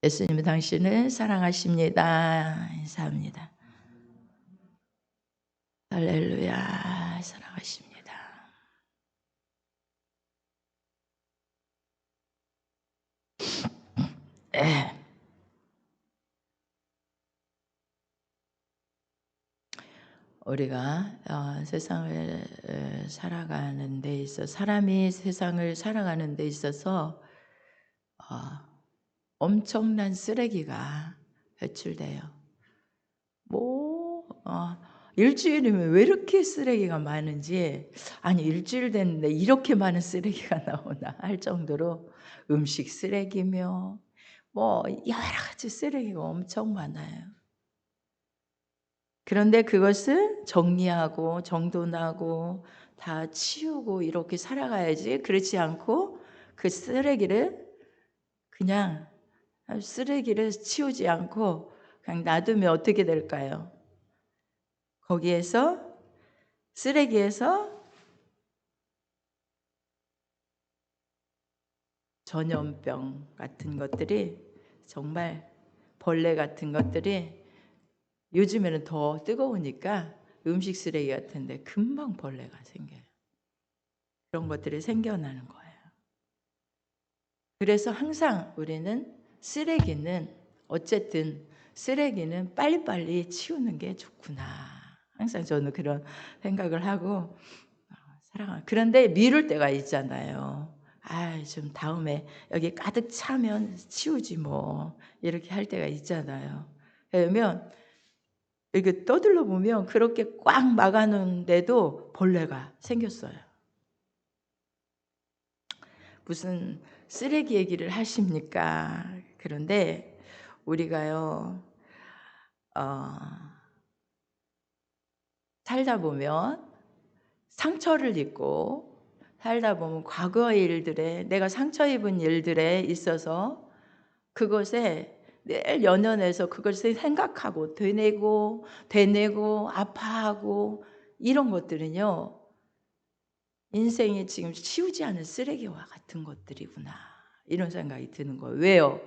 예수님이 당신을 사랑하십니다. 인사합니다. 할렐루야. 사랑하십니다. 우리가 세상을 살아가는 데 있어 사람이 세상을 살아가는 데 있어서 엄청난 쓰레기가 배출돼요. 일주일이면 왜 이렇게 쓰레기가 많은지, 아니 일주일 됐는데 이렇게 많은 쓰레기가 나오나 할 정도로 음식 쓰레기며 여러 가지 쓰레기가 엄청 많아요. 그런데 그것을 정리하고 정돈하고 다 치우고 이렇게 살아가야지, 그렇지 않고 그 그냥 쓰레기를 치우지 않고 그냥 놔두면 어떻게 될까요? 거기에서 쓰레기에서 전염병 같은 것들이, 정말 벌레 같은 것들이, 요즘에는 더 뜨거우니까 음식 쓰레기 같은데 금방 벌레가 생겨요. 그런 것들이 생겨나는 거예요. 그래서 항상 우리는 어쨌든 쓰레기는 빨리빨리 치우는 게 좋구나. 항상 저는 그런 생각을 하고 그런데 미룰 때가 있잖아요. 좀 다음에 여기 가득 차면 치우지 뭐, 이렇게 할 때가 있잖아요. 그러면 이렇게 떠들러 보면 그렇게 꽉 막아놓은데도 벌레가 생겼어요. 무슨 쓰레기 얘기를 하십니까? 그런데 우리가요, 살다 보면 상처를 입고 살다 보면 과거의 일들에, 내가 상처 입은 일들에 있어서 그것에 늘 연연해서 그것을 생각하고 되뇌고 아파하고, 이런 것들은요, 인생이 지금 치우지 않은 쓰레기와 같은 것들이구나, 이런 생각이 드는 거예요. 왜요?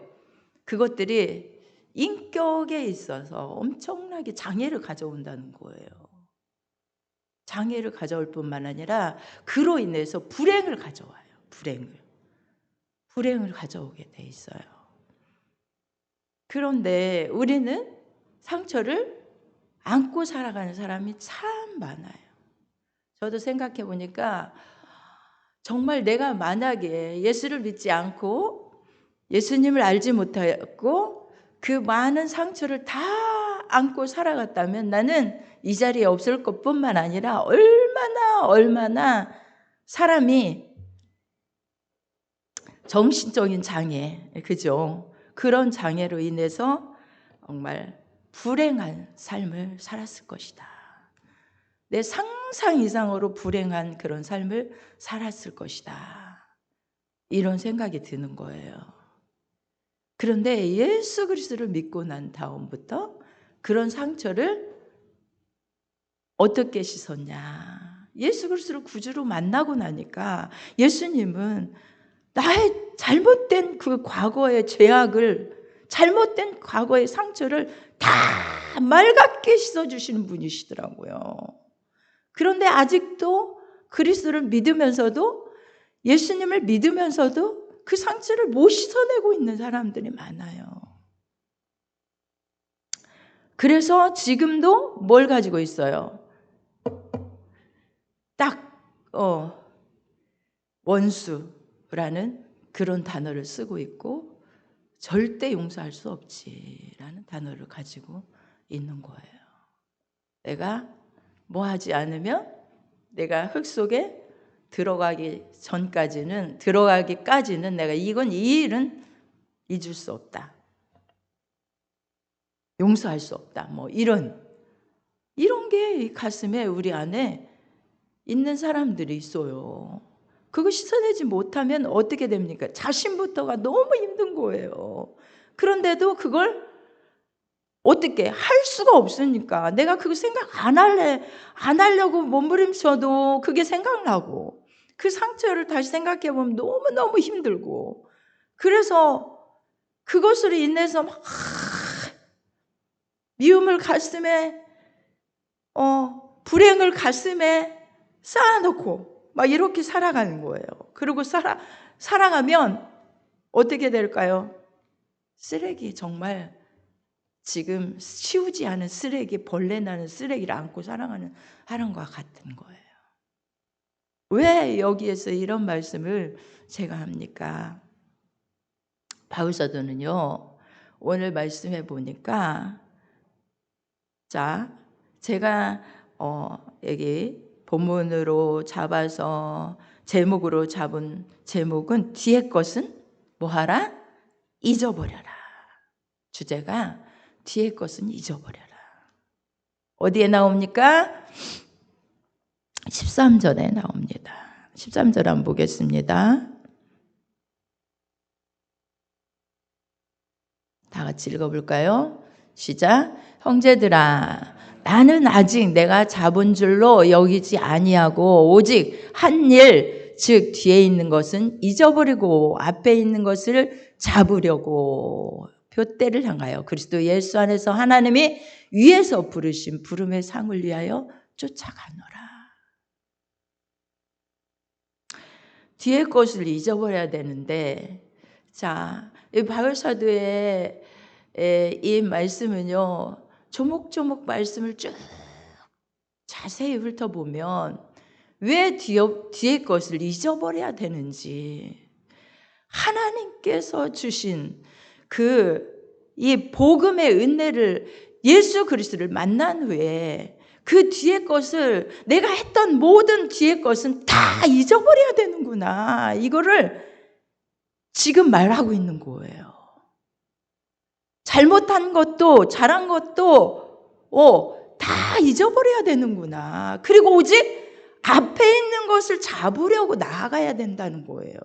그것들이 인격에 있어서 엄청나게 장애를 가져온다는 거예요. 장애를 가져올 뿐만 아니라 그로 인해서 불행을 가져와요. 불행을 가져오게 돼 있어요. 그런데 우리는 상처를 안고 살아가는 사람이 참 많아요. 저도 생각해 보니까 정말 내가 만약에 예수를 믿지 않고 예수님을 알지 못하였고 그 많은 상처를 다 안고 살아갔다면 나는 이 자리에 없을 것뿐만 아니라 얼마나 사람이 정신적인 장애, 그죠? 그런 장애로 인해서 정말 불행한 삶을 살았을 것이다. 내 상상 이상으로 불행한 그런 삶을 살았을 것이다. 이런 생각이 드는 거예요. 그런데 예수 그리스도를 믿고 난 다음부터 그런 상처를 어떻게 씻었냐? 예수 그리스도를 구주로 만나고 나니까 예수님은 나의 잘못된 그 과거의 죄악을, 잘못된 과거의 상처를 다 맑게 씻어주시는 분이시더라고요. 그런데 아직도 그리스도를 믿으면서도, 예수님을 믿으면서도 그 상처를 못 씻어내고 있는 사람들이 많아요. 그래서 지금도 뭘 가지고 있어요? 딱 원수라는 그런 단어를 쓰고 있고, 절대 용서할 수 없지라는 단어를 가지고 있는 거예요. 내가 뭐 하지 않으면, 내가 흙 속에 들어가기까지는 내가 이 일은 잊을 수 없다, 용서할 수 없다, 이런 게 가슴에, 우리 안에 있는 사람들이 있어요. 그거 씻어내지 못하면 어떻게 됩니까? 자신부터가 너무 힘든 거예요. 그런데도 그걸 어떻게 할 수가 없으니까, 내가 그거 생각 안 하려고 몸부림쳐도 그게 생각나고, 그 상처를 다시 생각해 보면 너무너무 힘들고, 그래서 그것으로 인해서 막 미움을 가슴에 불행을 가슴에 쌓아놓고 막 이렇게 살아가는 거예요. 그리고 살아가면 어떻게 될까요? 쓰레기, 정말 지금 치우지 않은 쓰레기, 벌레 나는 쓰레기를 안고 살아가는 하는과 같은 거예요. 왜 여기에서 이런 말씀을 제가 합니까? 바울 사도는요, 오늘 말씀해 보니까, 자, 제가 여기 본문으로 잡아서 제목으로 잡은 제목은 뒤의 것은 뭐하라? 잊어버려라. 주제가 뒤의 것은 잊어버려라. 어디에 나옵니까? 13절에 나옵니다. 13절 한번 보겠습니다. 다 같이 읽어볼까요? 시작. 형제들아, 나는 아직 내가 잡은 줄로 여기지 아니하고 오직 한 일, 즉 뒤에 있는 것은 잊어버리고 앞에 있는 것을 잡으려고 표대를 향하여 그리스도 예수 안에서 하나님이 위에서 부르신 부름의 상을 위하여 쫓아가노라. 뒤에 것을 잊어버려야 되는데, 자, 이 바울 사도의 이 말씀은요, 조목조목 말씀을 쭉 자세히 훑어보면 왜 뒤에 것을 잊어버려야 되는지, 하나님께서 주신 이 복음의 은혜를, 예수 그리스도를 만난 후에 그 뒤에 것을, 내가 했던 모든 뒤에 것은 다 잊어버려야 되는구나, 이거를 지금 말하고 있는 거예요. 잘못한 것도 잘한 것도 다 잊어버려야 되는구나. 그리고 오직 앞에 있는 것을 잡으려고 나아가야 된다는 거예요.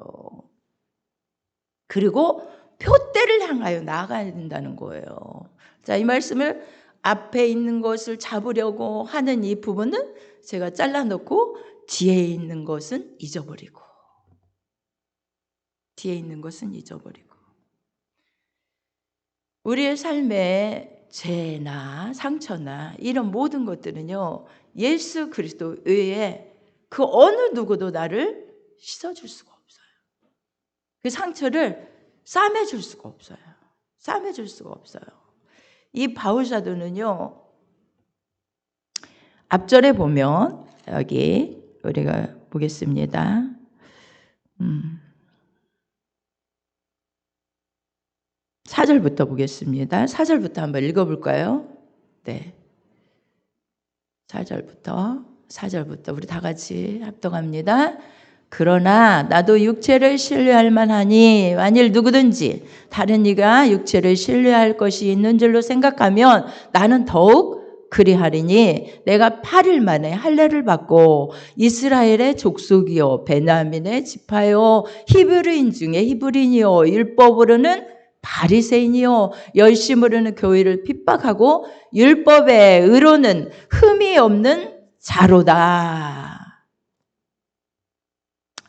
그리고 표대를 향하여 나아가야 된다는 거예요. 자, 이 말씀을 앞에 있는 것을 잡으려고 하는 이 부분은 제가 잘라놓고 뒤에 있는 것은 잊어버리고, 뒤에 있는 것은 잊어버리고. 우리의 삶에 죄나 상처나 이런 모든 것들은요, 예수 그리스도 외에 그 어느 누구도 나를 씻어줄 수가 없어요. 그 상처를 싸매줄 수가 없어요. 싸매줄 수가 없어요. 이 바울 사도는요, 앞절에 보면, 여기 우리가 보겠습니다. 4절부터 보겠습니다. 4절부터 한번 읽어볼까요? 네. 4절부터 우리 다 같이 합독합니다. 그러나 나도 육체를 신뢰할 만하니 만일 누구든지 다른 이가 육체를 신뢰할 것이 있는 줄로 생각하면 나는 더욱 그리하리니, 내가 8일 만에 할례를 받고 이스라엘의 족속이요 베냐민의 지파요 히브리인 중에 히브리인이요 율법으로는 바리새인이요 열심으로는 교회를 핍박하고 율법의 의로는 흠이 없는 자로다.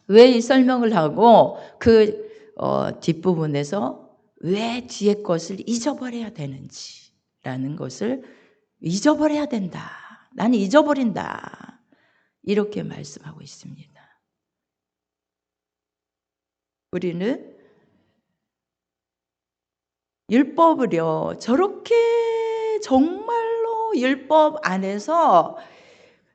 왜 이 설명을 하고 그 뒷부분에서 왜 뒤에 것을 잊어버려야 되는지라는 것을, 잊어버려야 된다, 나는 잊어버린다, 이렇게 말씀하고 있습니다. 우리는 율법을요, 저렇게 정말로 율법 안에서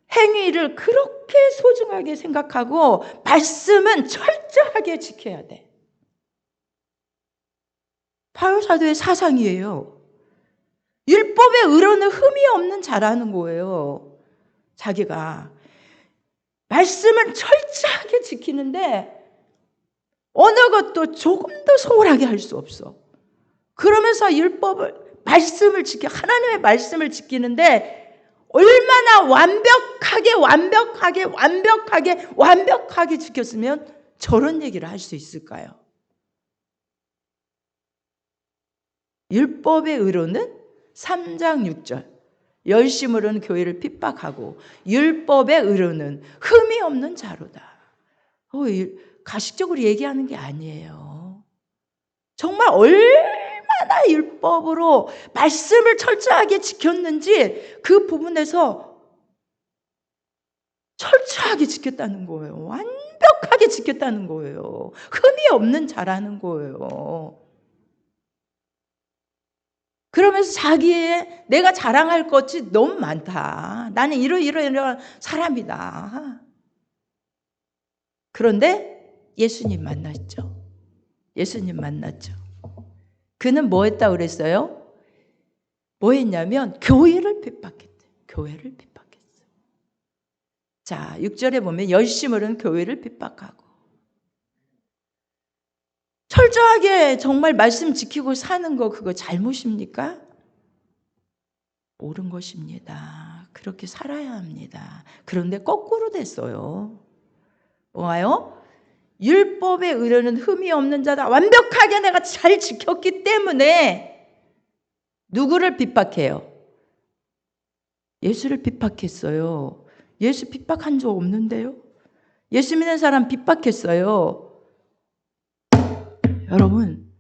행위를 그렇게 소중하게 생각하고 말씀은 철저하게 지켜야 돼. 바울 사도의 사상이에요. 율법의 의로는 흠이 없는 자라는 거예요. 자기가 말씀을 철저하게 지키는데 어느 것도 조금도 소홀하게 할 수 없어. 그러면서 말씀을 지켜, 하나님의 말씀을 지키는데 얼마나 완벽하게 지켰으면 저런 얘기를 할 수 있을까요? 율법의 의로는 3장 6절 열심으로는 교회를 핍박하고 율법의 의로는 흠이 없는 자로다. 가식적으로 얘기하는 게 아니에요. 정말 얼마나 얼마나 율법으로 말씀을 철저하게 지켰는지 그 부분에서 철저하게 지켰다는 거예요. 완벽하게 지켰다는 거예요. 흠이 없는 자라는 거예요. 그러면서 자기의 내가 자랑할 것이 너무 많다. 나는 이런 사람이다. 그런데 예수님 만났죠. 예수님 만났죠. 그는 뭐 했다고 그랬어요? 뭐 했냐면 교회를 핍박했대요. 교회를 핍박했어요. 자, 6절에 보면 열심으로는 교회를 핍박하고 철저하게 정말 말씀 지키고 사는 거 그거 잘못입니까? 옳은 것입니다. 그렇게 살아야 합니다. 그런데 거꾸로 됐어요. 뭐가요? 율법의 의로는 흠이 없는 자다. 완벽하게 내가 잘 지켰기 때문에 누구를 핍박해요? 예수를 핍박했어요. 예수 핍박한 적 없는데요? 예수 믿는 사람 핍박했어요. 여러분,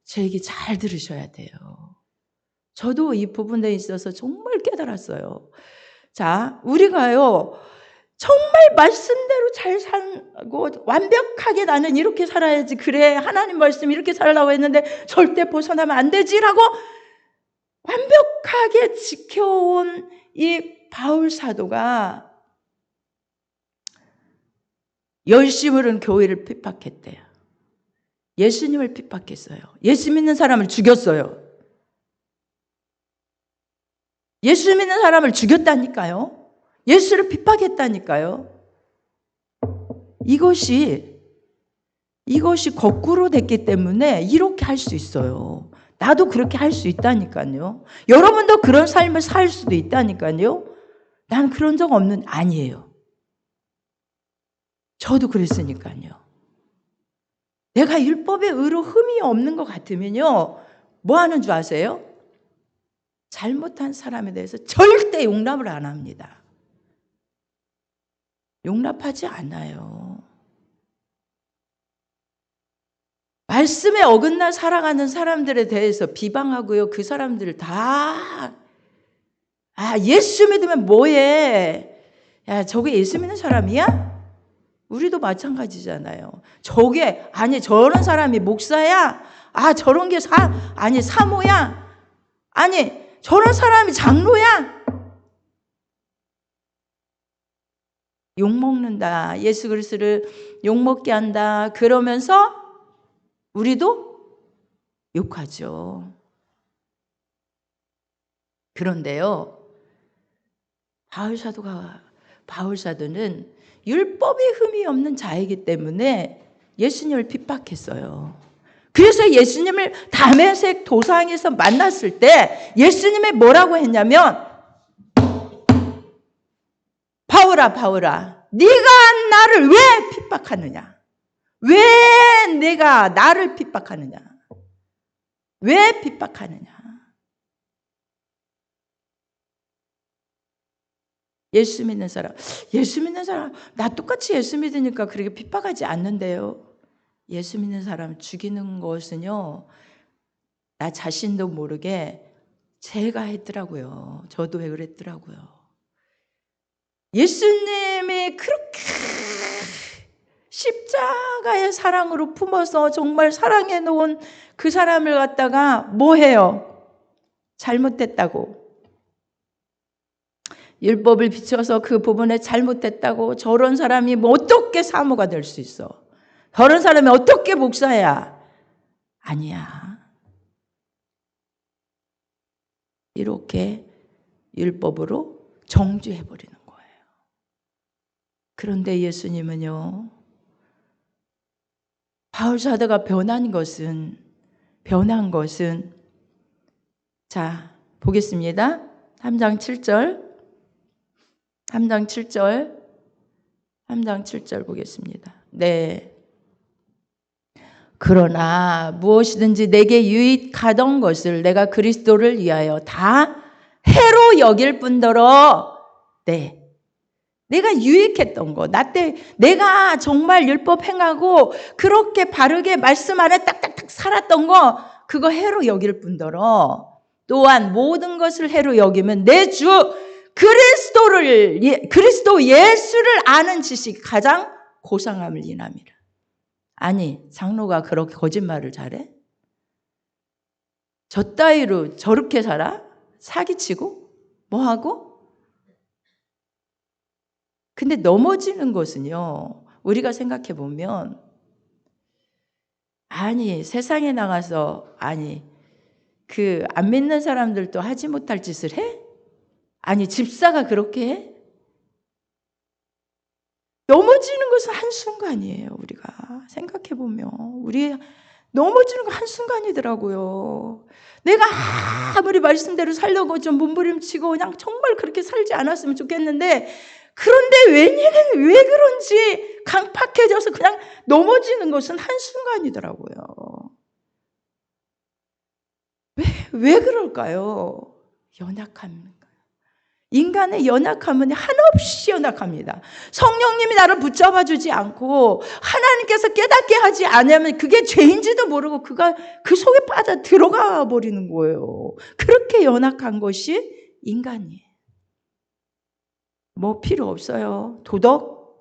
제 얘기 잘 들으셔야 돼요. 저도 이 부분에 있어서 정말 깨달았어요. 자, 우리가요, 정말 말씀대로 잘 살고 완벽하게 나는 이렇게 살아야지. 그래, 하나님 말씀 이렇게 살라고 했는데 절대 벗어나면 안 되지라고 완벽하게 지켜온 이 바울 사도가 열심으로는 교회를 핍박했대요. 예수님을 핍박했어요. 예수 믿는 사람을 죽였어요. 예수 믿는 사람을 죽였다니까요. 예수를 핍박했다니까요. 이것이 거꾸로 됐기 때문에 이렇게 할 수 있어요. 나도 그렇게 할 수 있다니까요. 여러분도 그런 삶을 살 수도 있다니까요. 난 그런 적 없는, 아니에요. 저도 그랬으니까요. 내가 율법의 의로 흠이 없는 것 같으면요, 뭐 하는 줄 아세요? 잘못한 사람에 대해서 절대 용납을 안 합니다. 용납하지 않아요. 말씀에 어긋나 살아가는 사람들에 대해서 비방하고요. 그 사람들을 다, 예수 믿으면 뭐해? 야, 저게 예수 믿는 사람이야? 우리도 마찬가지잖아요. 저런 사람이 목사야? 저런 게 사모야? 저런 사람이 장로야? 욕먹는다. 예수 그리스도를 욕먹게 한다. 그러면서 우리도 욕하죠. 그런데요, 바울 사도는 율법의 흠이 없는 자이기 때문에 예수님을 핍박했어요. 그래서 예수님을 다메섹 도상에서 만났을 때 예수님이 뭐라고 했냐면, 바울아, 네가 나를 왜 핍박하느냐? 왜 내가 나를 핍박하느냐? 왜 핍박하느냐? 예수 믿는 사람, 나 똑같이 예수 믿으니까 그렇게 핍박하지 않는데요. 예수 믿는 사람 죽이는 것은요, 나 자신도 모르게 제가 했더라고요. 저도 왜 그랬더라고요. 예수님이 그렇게 십자가의 사랑으로 품어서 정말 사랑해 놓은 그 사람을 갖다가 뭐 해요? 잘못됐다고. 율법을 비춰서 그 부분에 잘못됐다고. 저런 사람이 뭐 어떻게 사모가 될 수 있어? 저런 사람이 어떻게 목사야? 아니야. 이렇게 율법으로 정죄해버리는 거예요. 그런데 예수님은요, 바울 사도가 변한 것은 자, 보겠습니다. 3장 7절 보겠습니다. 네. 그러나 무엇이든지 내게 유익하던 것을 내가 그리스도를 위하여 다 해로 여길 뿐더러, 네, 내가 유익했던 거, 내가 정말 율법 행하고 그렇게 바르게 말씀 안에 딱딱딱 살았던 거, 그거 해로 여길 뿐더러 또한 모든 것을 해로 여기면 내 주 그리스도 예수를 아는 지식이 가장 고상함을 인함이라. 아니, 장로가 그렇게 거짓말을 잘해? 저 따위로 저렇게 살아? 사기치고? 뭐하고? 근데 넘어지는 것은요, 우리가 생각해 보면, 아니, 세상에 나가서, 아니, 안 믿는 사람들도 하지 못할 짓을 해? 아니, 집사가 그렇게 해? 넘어지는 것은 한순간이에요, 우리가. 생각해 보면. 우리 넘어지는 거 한순간이더라고요. 내가 아무리 말씀대로 살려고 좀 몸부림치고 그냥 정말 그렇게 살지 않았으면 좋겠는데, 그런데 왜 그런지 강팍해져서 그냥 넘어지는 것은 한순간이더라고요. 왜 그럴까요? 연약함. 인간의 연약함은 한없이 연약합니다. 성령님이 나를 붙잡아 주지 않고 하나님께서 깨닫게 하지 않으면 그게 죄인지도 모르고 그가 그 속에 빠져 들어가 버리는 거예요. 그렇게 연약한 것이 인간이에요. 뭐 필요 없어요. 도덕,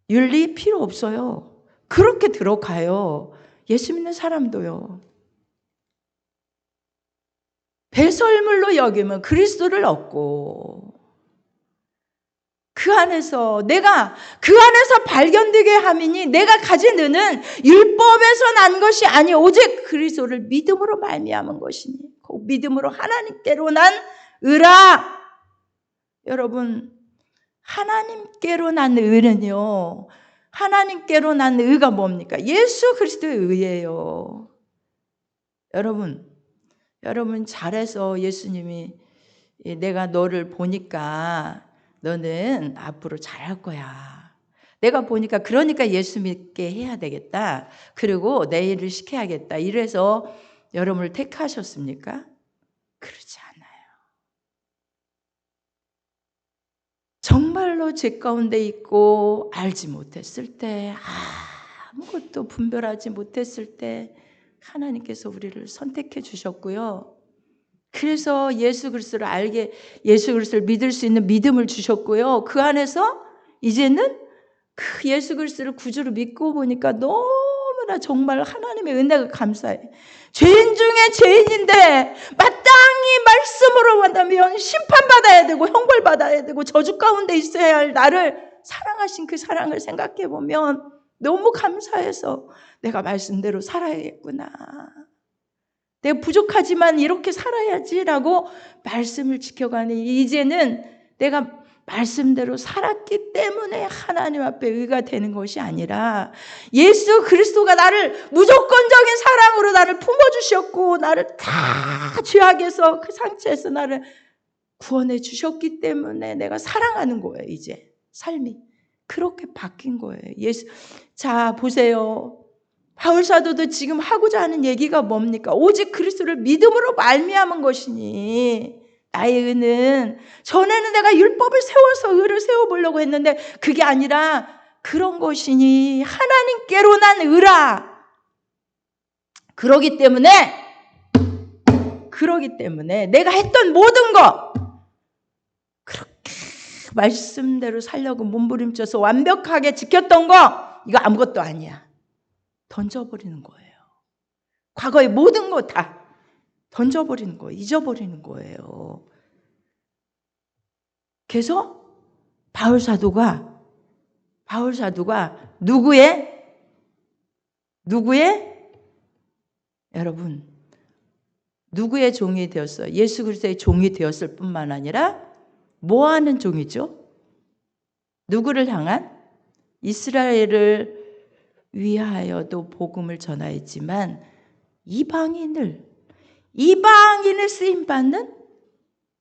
윤리 필요 없어요. 그렇게 들어가요. 예수 믿는 사람도요. 배설물로 여기면 그리스도를 얻고 그 안에서 발견되게 함이니 내가 가진 은은 율법에서 난 것이 아니 오직 그리스도를 믿음으로 말미암은 것이니 그 믿음으로 하나님께로 난 의라. 여러분, 하나님께로 난 의는요, 하나님께로 난 의가 뭡니까? 예수 그리스도의 의예요. 여러분 잘해서 예수님이 내가 너를 보니까 너는 앞으로 잘할 거야. 내가 보니까 그러니까 예수 믿게 해야 되겠다. 그리고 내 일을 시켜야겠다. 이래서 여러분을 택하셨습니까? 그렇지 않아요. 정말로 죄 가운데 있고 알지 못했을 때, 아무것도 분별하지 못했을 때 하나님께서 우리를 선택해 주셨고요. 그래서 예수 그리스도를 믿을 수 있는 믿음을 주셨고요. 그 안에서 이제는 그 예수 그리스도를 구주로 믿고 보니까 너무나 정말 하나님의 은혜가 감사해. 죄인 중에 죄인인데 마땅히 말씀으로 한다면 심판받아야 되고 형벌받아야 되고 저주 가운데 있어야 할 나를 사랑하신 그 사랑을 생각해 보면 너무 감사해서 내가 말씀대로 살아야겠구나. 내가 부족하지만 이렇게 살아야지라고 말씀을 지켜가니 이제는 내가 말씀대로 살았기 때문에 하나님 앞에 의가 되는 것이 아니라 예수 그리스도가 나를 무조건적인 사랑으로 나를 품어주셨고 나를 다 죄악에서 그 상처에서 나를 구원해 주셨기 때문에 내가 사랑하는 거예요. 이제 삶이 그렇게 바뀐 거예요. 자, 보세요. 바울 사도도 지금 하고자 하는 얘기가 뭡니까? 오직 그리스도를 믿음으로 말미암은 것이니 나의 의는 전에는 내가 율법을 세워서 의를 세워보려고 했는데 그게 아니라 그런 것이니 하나님께로 난 의라. 그러기 때문에 내가 했던 모든 것 그렇게 말씀대로 살려고 몸부림쳐서 완벽하게 지켰던 거 이거 아무것도 아니야. 던져버리는 거예요. 과거의 모든 거 다 던져버리는 거예요. 잊어버리는 거예요. 그래서 바울 사도가 여러분 누구의 종이 되었어요? 예수 그리스도의 종이 되었을 뿐만 아니라 뭐 하는 종이죠? 누구를 향한? 이스라엘을 위하여도 복음을 전하였지만 이방인을 쓰임받는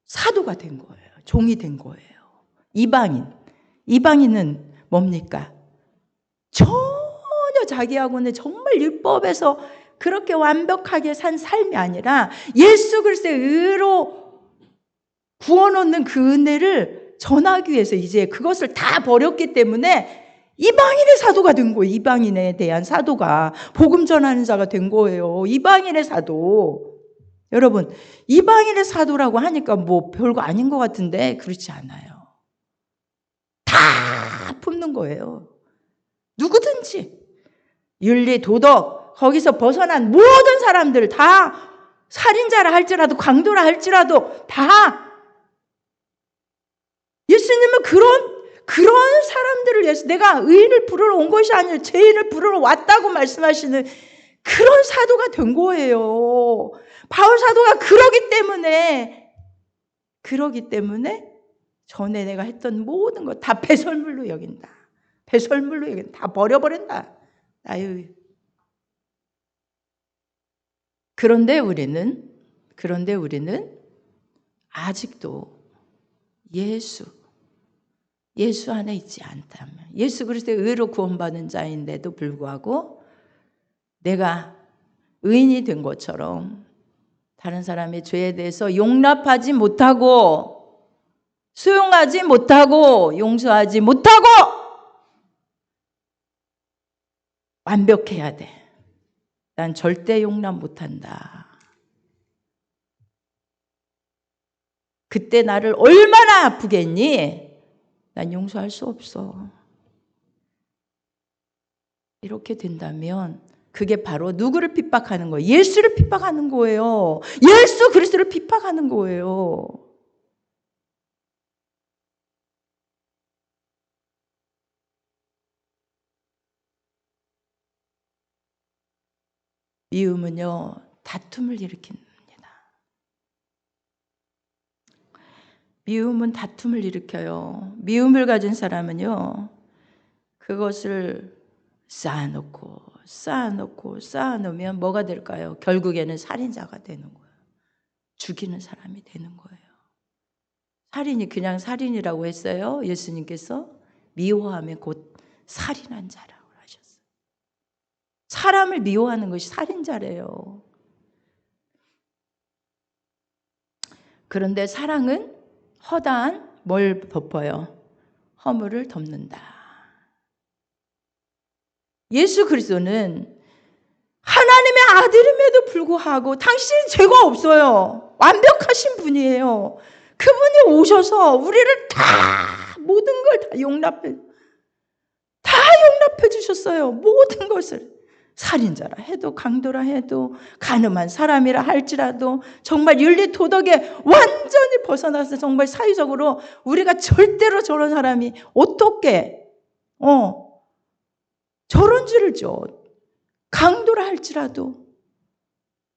사도가 된 거예요. 종이 된 거예요. 이방인은 뭡니까? 전혀 자기하고는 정말 율법에서 그렇게 완벽하게 산 삶이 아니라 예수 그리스도의 의로 구원 얻는 그 은혜를 전하기 위해서 이제 그것을 다 버렸기 때문에 이방인의 사도가 된 거예요. 이방인에 대한 사도가 복음 전하는 자가 된 거예요. 이방인의 사도. 여러분, 이방인의 사도라고 하니까 뭐 별거 아닌 것 같은데 그렇지 않아요. 다 품는 거예요. 누구든지 윤리, 도덕 거기서 벗어난 모든 사람들 다 살인자라 할지라도 강도라 할지라도 다 예수님은 그런 사람들을 위해서 내가 의인을 부르러 온 것이 아니라 죄인을 부르러 왔다고 말씀하시는 그런 사도가 된 거예요. 바울 사도가 그러기 때문에 전에 내가 했던 모든 것 다 배설물로 여긴다. 배설물로 여긴다. 다 버려버린다. 나의. 그런데 우리는 아직도 예수 안에 있지 않다면, 예수 그리스도의 의로 구원받은 자인데도 불구하고 내가 의인이 된 것처럼 다른 사람의 죄에 대해서 용납하지 못하고 수용하지 못하고 용서하지 못하고 완벽해야 돼. 난 절대 용납 못한다. 그때 나를 얼마나 아프겠니? 난 용서할 수 없어. 이렇게 된다면 그게 바로 누구를 핍박하는 거예요? 예수를 핍박하는 거예요. 예수 그리스도를 핍박하는 거예요. 미움은요, 다툼을 일으킵니다. 미움은 다툼을 일으켜요. 미움을 가진 사람은요, 그것을 쌓아놓으면 뭐가 될까요? 결국에는 살인자가 되는 거예요. 죽이는 사람이 되는 거예요. 살인이 그냥 살인이라고 했어요. 예수님께서 미워하면 곧 살인한 자라고 하셨어요. 사람을 미워하는 것이 살인자래요. 그런데 사랑은 허다한 뭘 덮어요? 허물을 덮는다. 예수 그리스도는 하나님의 아들임에도 불구하고 당신은 죄가 없어요. 완벽하신 분이에요. 그분이 오셔서 우리를 모든 걸 다 용납해 주셨어요. 모든 것을. 살인자라 해도 강도라 해도 가늠한 사람이라 할지라도 정말 윤리 도덕에 완전히 벗어나서 정말 사회적으로 우리가 절대로 저런 사람이 어떻게 저런 죄를 줘. 강도라 할지라도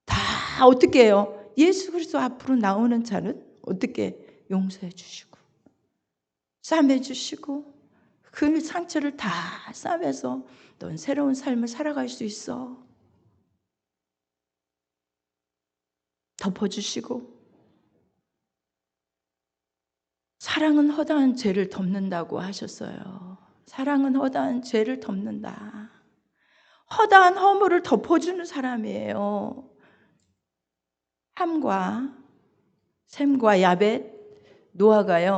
다 어떻게 해요? 예수 그리스도 앞으로 나오는 자는 어떻게 용서해 주시고 싸매 주시고 그 상처를 다 싸매서 넌 새로운 삶을 살아갈 수 있어. 덮어주시고 사랑은 허다한 죄를 덮는다고 하셨어요. 사랑은 허다한 죄를 덮는다. 허다한 허물을 덮어주는 사람이에요. 함과 셈과 야벳, 노아가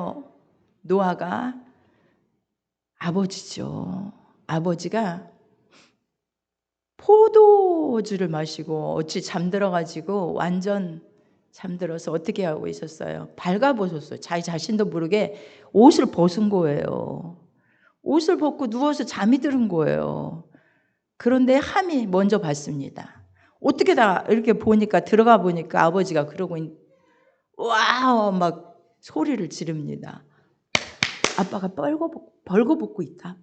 아버지죠. 아버지가 포도주를 마시고 어찌 잠들어가지고 완전 잠들어서 어떻게 하고 있었어요? 발가벗었어요. 자기 자신도 모르게 옷을 벗은 거예요. 옷을 벗고 누워서 잠이 드는 거예요. 그런데 함이 먼저 봤습니다. 어떻게 다 이렇게 들어가 보니까 아버지가 그러고 와우 막 소리를 지릅니다. 아빠가 벌거벗고 있다.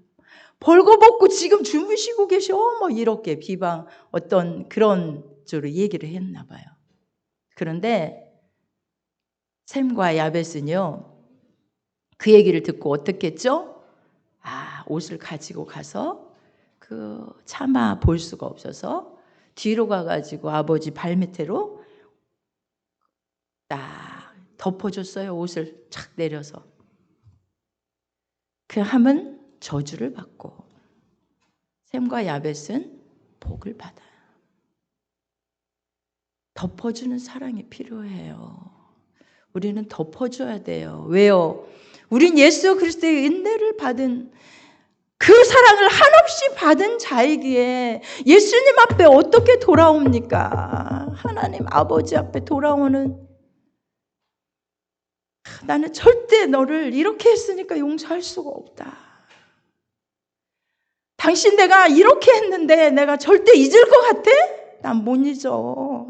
벌거벗고 지금 주무시고 계셔. 뭐 이렇게 비방 어떤 그런 쪽으로 얘기를 했나 봐요. 그런데 셈과 야벳은요. 그 얘기를 듣고 어떻게 했죠? 옷을 가지고 가서 차마 볼 수가 없어서 뒤로 가가지고 아버지 발밑으로 딱 덮어줬어요. 옷을 착 내려서. 그 함은 저주를 받고 셈과 야벳은 복을 받아요. 덮어주는 사랑이 필요해요. 우리는 덮어줘야 돼요. 왜요? 우린 예수 그리스도의 은혜를 받은 그 사랑을 한없이 받은 자이기에 예수님 앞에 어떻게 돌아옵니까? 하나님 아버지 앞에 돌아오는, 나는 절대 너를 이렇게 했으니까 용서할 수가 없다. 당신 내가 이렇게 했는데 내가 절대 잊을 것 같아? 난 못 잊어.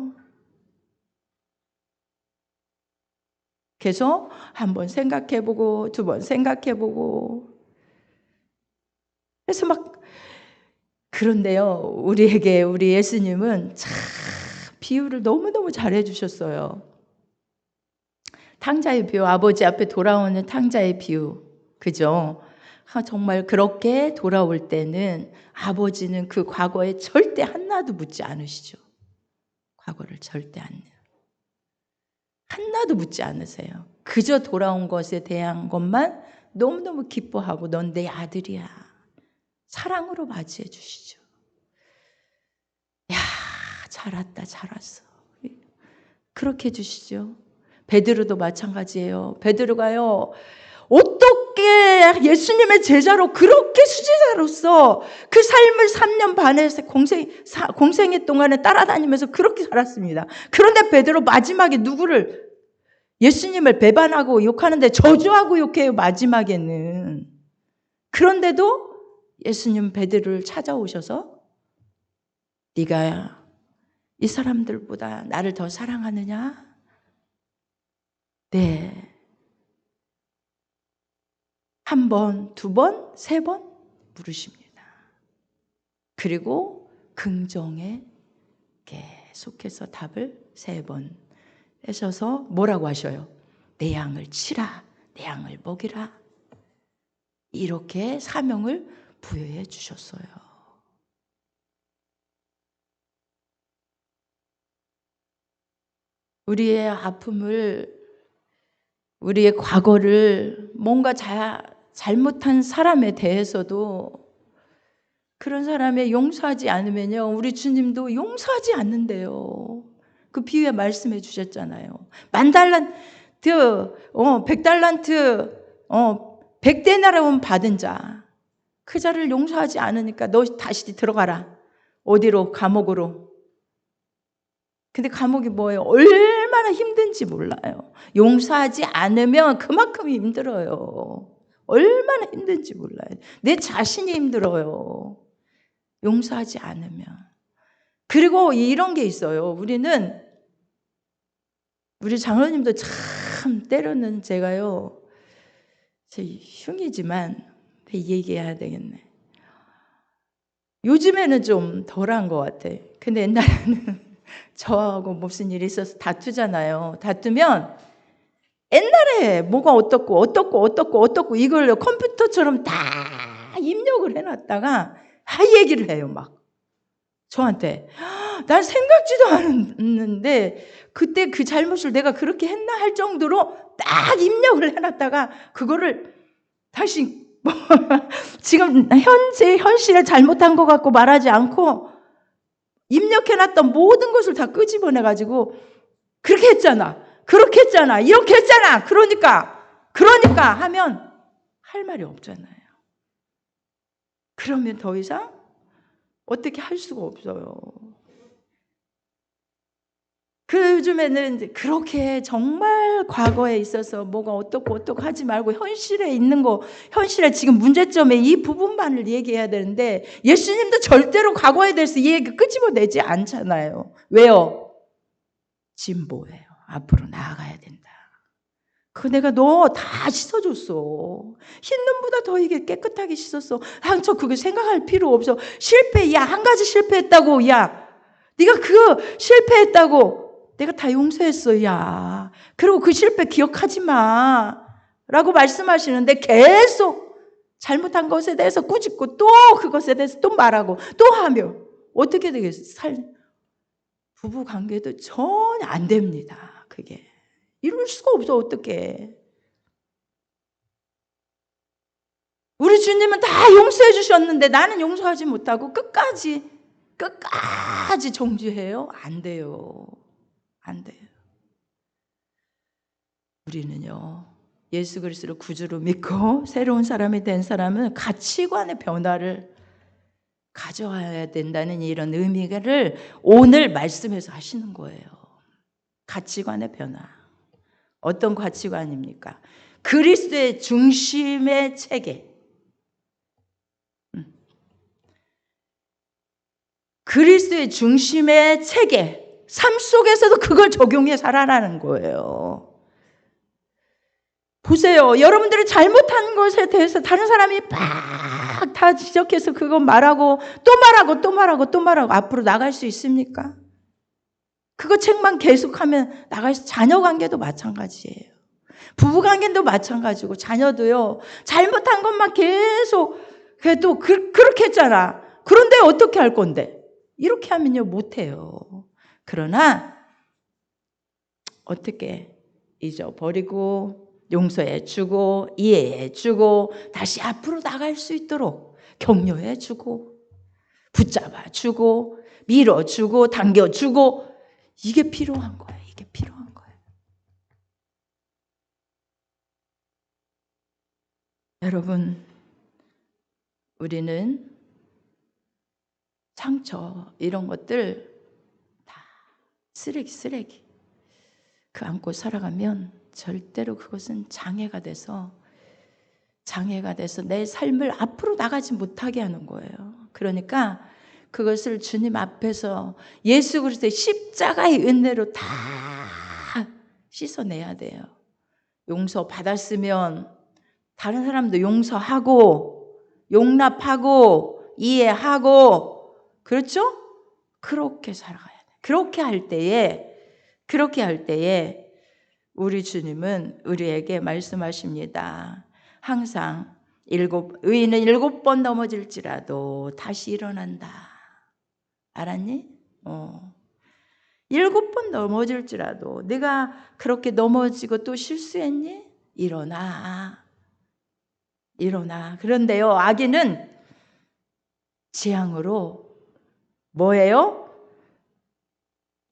계속 한 번 생각해보고 두 번 생각해보고. 그래서 막, 그런데요, 우리에게 우리 예수님은 참 비유를 너무너무 잘해 주셨어요. 탕자의 비유, 아버지 앞에 돌아오는 탕자의 비유. 그죠? 정말 그렇게 돌아올 때는 아버지는 그 과거에 절대 하나도 묻지 않으시죠. 과거를 절대 하나도 묻지 않으세요. 그저 돌아온 것에 대한 것만 너무너무 기뻐하고 넌 내 아들이야. 사랑으로 맞이해 주시죠. 야, 잘 왔다, 잘 왔어. 그렇게 해주시죠. 베드로도 마찬가지예요. 베드로가요, 어떻게 예수님의 제자로 그렇게 수제자로서 그 삶을 3년 반의 공생의 동안에 따라다니면서 그렇게 살았습니다. 그런데 베드로 마지막에 누구를, 예수님을 배반하고 욕하는데 저주하고 욕해요, 마지막에는. 그런데도 예수님 베드로를 찾아오셔서 네가 이 사람들보다 나를 더 사랑하느냐? 네. 한 번, 두 번, 세 번 물으십니다. 그리고 긍정에 계속해서 답을 세 번 하셔서 뭐라고 하셔요? 내 양을 치라, 내 양을 먹이라. 이렇게 사명을 부여해 주셨어요. 우리의 아픔을, 우리의 과거를, 뭔가 잘못한 사람에 대해서도 그런 사람에 용서하지 않으면요, 우리 주님도 용서하지 않는데요. 그 비유에 말씀해 주셨잖아요. 10,000달란트, 100달란트, 100데나리온 받은 자, 그 자를 용서하지 않으니까 너 다시 들어가라. 어디로? 감옥으로. 근데 감옥이 뭐예요? 얼마나 힘든지 몰라요. 용서하지 않으면 그만큼 힘들어요. 얼마나 힘든지 몰라요. 내 자신이 힘들어요. 용서하지 않으면. 그리고 이런 게 있어요. 우리 장로님도 참 때로는 제가요, 제 흉이지만 얘기해야 되겠네. 요즘에는 좀 덜한 것 같아. 근데 옛날에는 저하고 무슨 일이 있어서 다투잖아요. 다투면 옛날에 뭐가 어떻고 이걸 컴퓨터처럼 다 입력을 해놨다가 얘기를 해요. 막 저한테. 난 생각지도 않았는데 그때 그 잘못을 내가 그렇게 했나 할 정도로 딱 입력을 해놨다가 그거를 다시 지금 현실에 잘못한 것 같고 말하지 않고 입력해놨던 모든 것을 다 끄집어내가지고 그렇게 했잖아, 이렇게 했잖아, 그러니까 하면 할 말이 없잖아요. 그러면 더 이상 어떻게 할 수가 없어요. 그 요즘에는 그렇게 정말 과거에 있어서 뭐가 어떻고 하지 말고 현실에 있는 거, 현실에 지금 문제점의 이 부분만을 얘기해야 되는데 예수님도 절대로 과거에 대해서 이 얘기 끄집어내지 않잖아요. 왜요? 진보예요. 앞으로 나아가야 된다. 내가 너 다 씻어줬어. 흰 눈보다 더 이게 깨끗하게 씻었어. 상처 그거 생각할 필요 없어. 실패, 야, 한 가지 실패했다고, 야. 네가 그 실패했다고. 내가 다 용서했어, 야. 그리고 그 실패 기억하지 마. 라고 말씀하시는데 계속 잘못한 것에 대해서 꾸짖고 또 그것에 대해서 또 말하고 또 하며 어떻게 되겠어요? 부부 관계도 전혀 안 됩니다. 그게. 이럴 수가 없어, 어떻게. 우리 주님은 다 용서해 주셨는데 나는 용서하지 못하고 끝까지 정죄해요? 안 돼요. 안 돼요. 우리는요, 예수 그리스도를 구주로 믿고 새로운 사람이 된 사람은 가치관의 변화를 가져와야 된다는 이런 의미를 오늘 말씀에서 하시는 거예요. 가치관의 변화. 어떤 가치관입니까? 그리스도의 중심의 체계. 그리스도의 중심의 체계. 삶 속에서도 그걸 적용해 살아라는 거예요. 보세요. 여러분들이 잘못한 것에 대해서 다른 사람이 막 다 지적해서 그거 말하고 또 말하고 또 말하고 또 말하고 앞으로 나갈 수 있습니까? 그거 책만 계속하면 나갈 수, 자녀 관계도 마찬가지예요. 부부 관계도 마찬가지고 자녀도요. 잘못한 것만 계속 그래도 그렇게 했잖아. 그런데 어떻게 할 건데? 이렇게 하면요 못해요. 그러나 어떻게 잊어버리고 용서해주고 이해해주고 다시 앞으로 나갈 수 있도록 격려해주고 붙잡아주고 밀어주고 당겨주고 이게 필요한 거예요. 이게 필요한 거예요. 여러분, 우리는 상처 이런 것들 다 쓰레기 그 안고 살아가면 절대로 그것은 장애가 돼서 내 삶을 앞으로 나가지 못하게 하는 거예요. 그러니까 그것을 주님 앞에서 예수 그리스도의 십자가의 은혜로 다 씻어내야 돼요. 용서 받았으면 다른 사람도 용서하고 용납하고 이해하고 그렇죠? 그렇게 살아가야 돼요. 그렇게 할 때에 우리 주님은 우리에게 말씀하십니다. 항상 의인은 7번 넘어질지라도 다시 일어난다. 알았니? 7번 넘어질지라도 네가 그렇게 넘어지고 또 실수했니? 일어나. 그런데요, 악인은 재앙으로 뭐예요?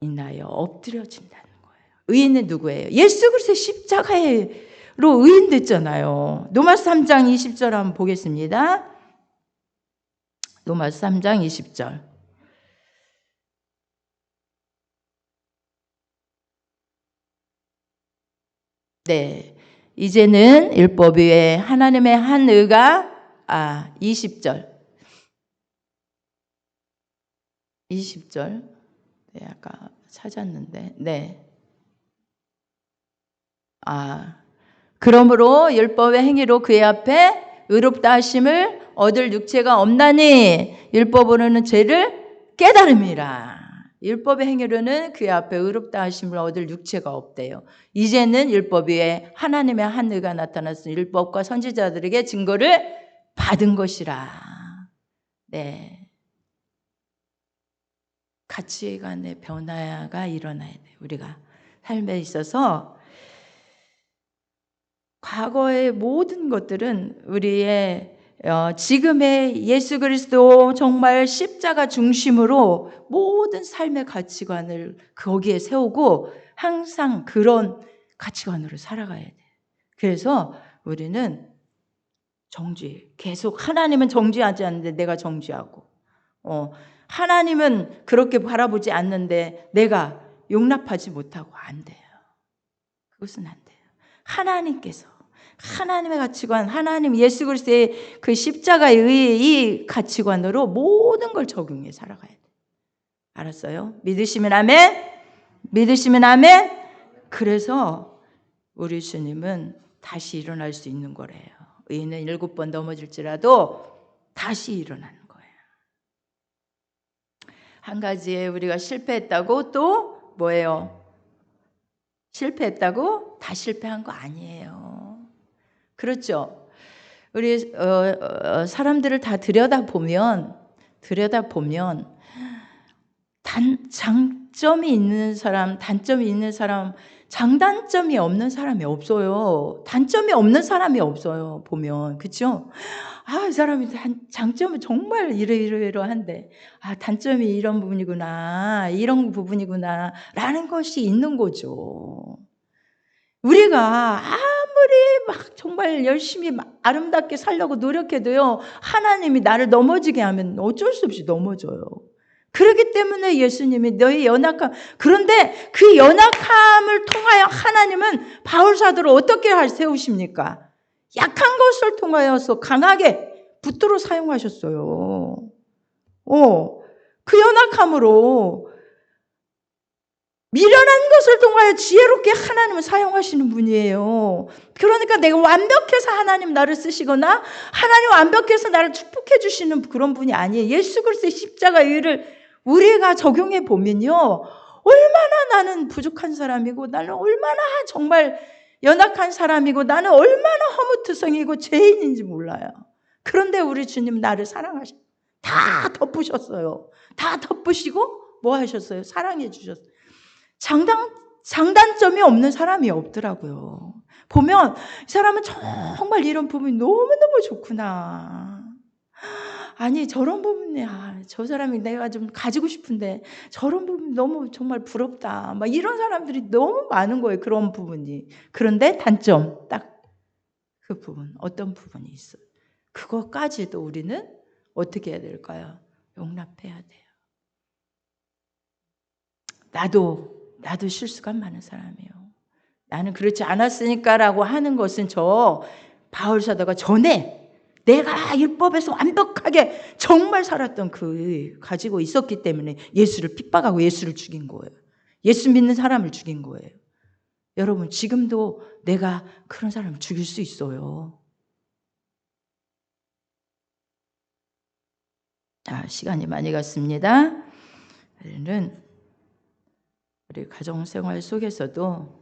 인하여 엎드려진다는 거예요. 의인은 누구예요? 예수 그리스도의 십자가로 의인 됐잖아요. 로마서 3장 20절 한번 보겠습니다. 로마서 3장 20절. 네. 이제는 율법 위에 하나님의 한 의가 20절. 네, 아까 찾았는데. 네. 그러므로 율법의 행위로 그의 앞에 의롭다 하심을 얻을 육체가 없나니 율법으로는 죄를 깨달음이라. 율법의 행위로는 그의 앞에 의롭다 하심을 얻을 육체가 없대요. 이제는 율법 위에 하나님의 한 의가 나타났으니 율법과 선지자들에게 증거를 받은 것이라. 네. 가치관의 변화가 일어나야 돼요. 우리가 삶에 있어서 과거의 모든 것들은 우리의 지금의 예수 그리스도 정말 십자가 중심으로 모든 삶의 가치관을 거기에 세우고 항상 그런 가치관으로 살아가야 돼요. 그래서 우리는 계속 하나님은 정죄하지 않는데 내가 정죄하고 하나님은 그렇게 바라보지 않는데 내가 용납하지 못하고 안 돼요. 그것은 안 돼요. 하나님의 가치관, 하나님 예수 그리스도의 그 십자가의 이 가치관으로 모든 걸 적용해 살아가야 돼요. 알았어요? 믿으시면 아멘? 그래서 우리 주님은 다시 일어날 수 있는 거래요. 의인은 7번 넘어질지라도 다시 일어나는 거예요. 한 가지에 우리가 실패했다고 또 뭐예요? 실패했다고 다 실패한 거 아니에요. 그렇죠? 우리 사람들을 다 들여다보면 장점이 있는 사람, 단점이 있는 사람, 장단점이 없는 사람이 없어요. 단점이 없는 사람이 없어요. 보면 그렇죠? 이 사람이 장점은 정말 이러이러한데 단점이 이런 부분이구나 라는 것이 있는 거죠. 우리가 막 정말 열심히 아름답게 살려고 노력해도요, 하나님이 나를 넘어지게 하면 어쩔 수 없이 넘어져요. 그렇기 때문에 예수님이 너의 연약함, 그런데 그 연약함을 통하여 하나님은 바울 사도를 어떻게 세우십니까? 약한 것을 통하여서 강하게 붙들어 사용하셨어요. 그 연약함으로 미련한 것을 통하여 지혜롭게 하나님을 사용하시는 분이에요. 그러니까 내가 완벽해서 하나님 나를 쓰시거나 하나님 완벽해서 나를 축복해 주시는 그런 분이 아니에요. 예수 그리스도의 십자가 의를 우리가 적용해 보면요, 얼마나 나는 부족한 사람이고, 나는 얼마나 정말 연약한 사람이고, 나는 얼마나 허무투성이고 죄인인지 몰라요. 그런데 우리 주님 나를 사랑하셔. 다 덮으셨어요. 다 덮으시고 뭐 하셨어요? 사랑해 주셨어요. 장단점이 없는 사람이 없더라고요. 보면 이 사람은 정말 이런 부분이 너무너무 좋구나. 아니 저런 부분이 저 사람이 내가 좀 가지고 싶은데 저런 부분이 너무 정말 부럽다. 막 이런 사람들이 너무 많은 거예요. 그런 부분이. 그런데 단점 딱 그 부분, 어떤 부분이 있어요. 그것까지도 우리는 어떻게 해야 될까요? 용납해야 돼요. 나도 실수가 많은 사람이에요. 나는 그렇지 않았으니까라고 하는 것은 저 바울 사도가 전에 내가 율법에서 완벽하게 정말 살았던 그 가지고 있었기 때문에 예수를 핍박하고 예수를 죽인 거예요. 예수 믿는 사람을 죽인 거예요. 여러분 지금도 내가 그런 사람을 죽일 수 있어요. 시간이 많이 갔습니다. 우리 가정생활 속에서도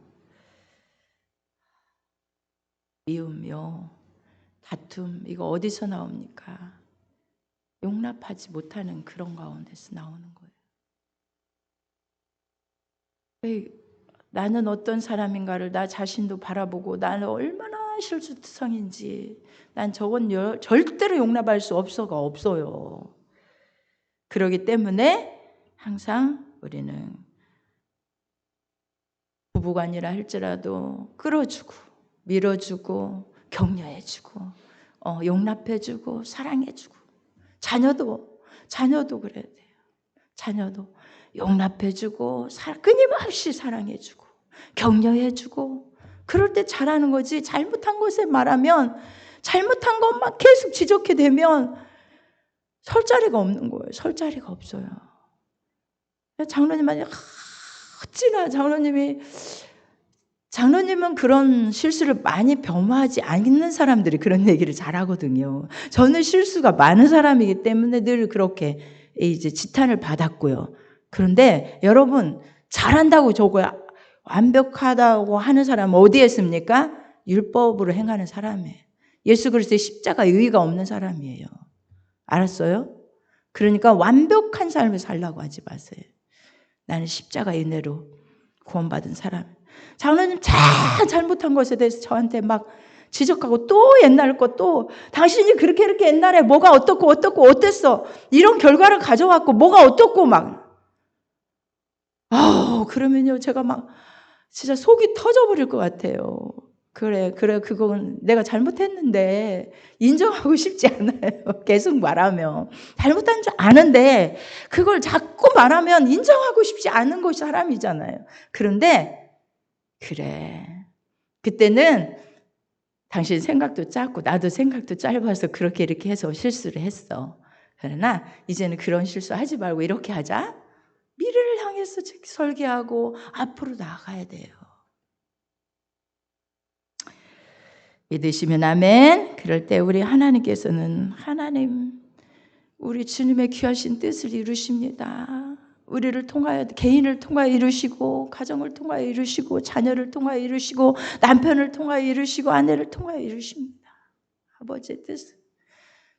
미움요, 다툼, 이거 어디서 나옵니까? 용납하지 못하는 그런 가운데서 나오는 거예요. 나는 어떤 사람인가를 나 자신도 바라보고 나는 얼마나 실수투성인지, 난 저건 절대로 용납할 수 없어요. 그렇기 때문에 항상 우리는 부부간이라 할지라도 끌어주고 밀어주고 격려해주고 용납해주고 사랑해주고, 자녀도 그래야 돼요. 자녀도 용납해주고 끊임없이 사랑해주고 격려해주고, 그럴 때 잘하는 거지. 잘못한 것에 말하면 잘못한 것만 계속 지적해 대면 설 자리가 없는 거예요. 설 자리가 없어요. 장로님한테 어찌나 장로님은 그런 실수를 많이 범하지 않는 사람들이 그런 얘기를 잘하거든요. 저는 실수가 많은 사람이기 때문에 늘 그렇게 이제 지탄을 받았고요. 그런데 여러분 잘한다고 저거 완벽하다고 하는 사람은 어디에 있습니까? 율법으로 행하는 사람이에요. 예수 그리스도의 십자가 의의가 없는 사람이에요. 알았어요? 그러니까 완벽한 삶을 살라고 하지 마세요. 나는 십자가 은혜로 구원받은 사람. 장로님 잘못한 것에 대해서 저한테 막 지적하고 또 옛날 것 또 당신이 그렇게 이렇게 옛날에 뭐가 어떻고 어땠어 이런 결과를 가져왔고 뭐가 어떻고 막 그러면요 제가 막 진짜 속이 터져버릴 것 같아요. 그래 그건 내가 잘못했는데 인정하고 싶지 않아요. 계속 말하면 잘못한 줄 아는데 그걸 자꾸 말하면 인정하고 싶지 않은 것이 사람이잖아요. 그런데 그래 그때는 당신 생각도 짧고 나도 생각도 짧아서 그렇게 이렇게 해서 실수를 했어. 그러나 이제는 그런 실수 하지 말고 이렇게 하자. 미래를 향해서 설계하고 앞으로 나아가야 돼요. 믿으시면 아멘. 그럴 때 우리 하나님께서는 우리 주님의 귀하신 뜻을 이루십니다. 우리를 통하여 개인을 통하여 이루시고 가정을 통하여 이루시고 자녀를 통하여 이루시고 남편을 통하여 이루시고 아내를 통하여 이루십니다. 아버지의 뜻.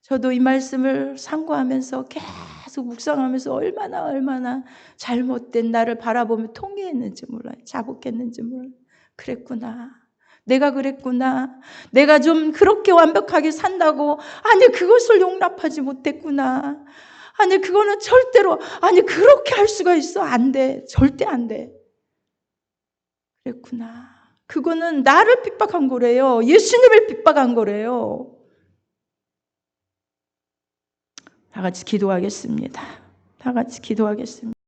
저도 이 말씀을 상고하면서 계속 묵상하면서 얼마나 잘못된 나를 바라보며 통회했는지 몰라요. 자복했는지 몰라요. 그랬구나. 내가 그랬구나. 내가 좀 그렇게 완벽하게 산다고 그것을 용납하지 못했구나. 그거는 절대로 그렇게 할 수가 있어. 안 돼. 절대 안 돼. 그랬구나. 그거는 나를 핍박한 거래요. 예수님을 핍박한 거래요. 다 같이 기도하겠습니다. 다 같이 기도하겠습니다.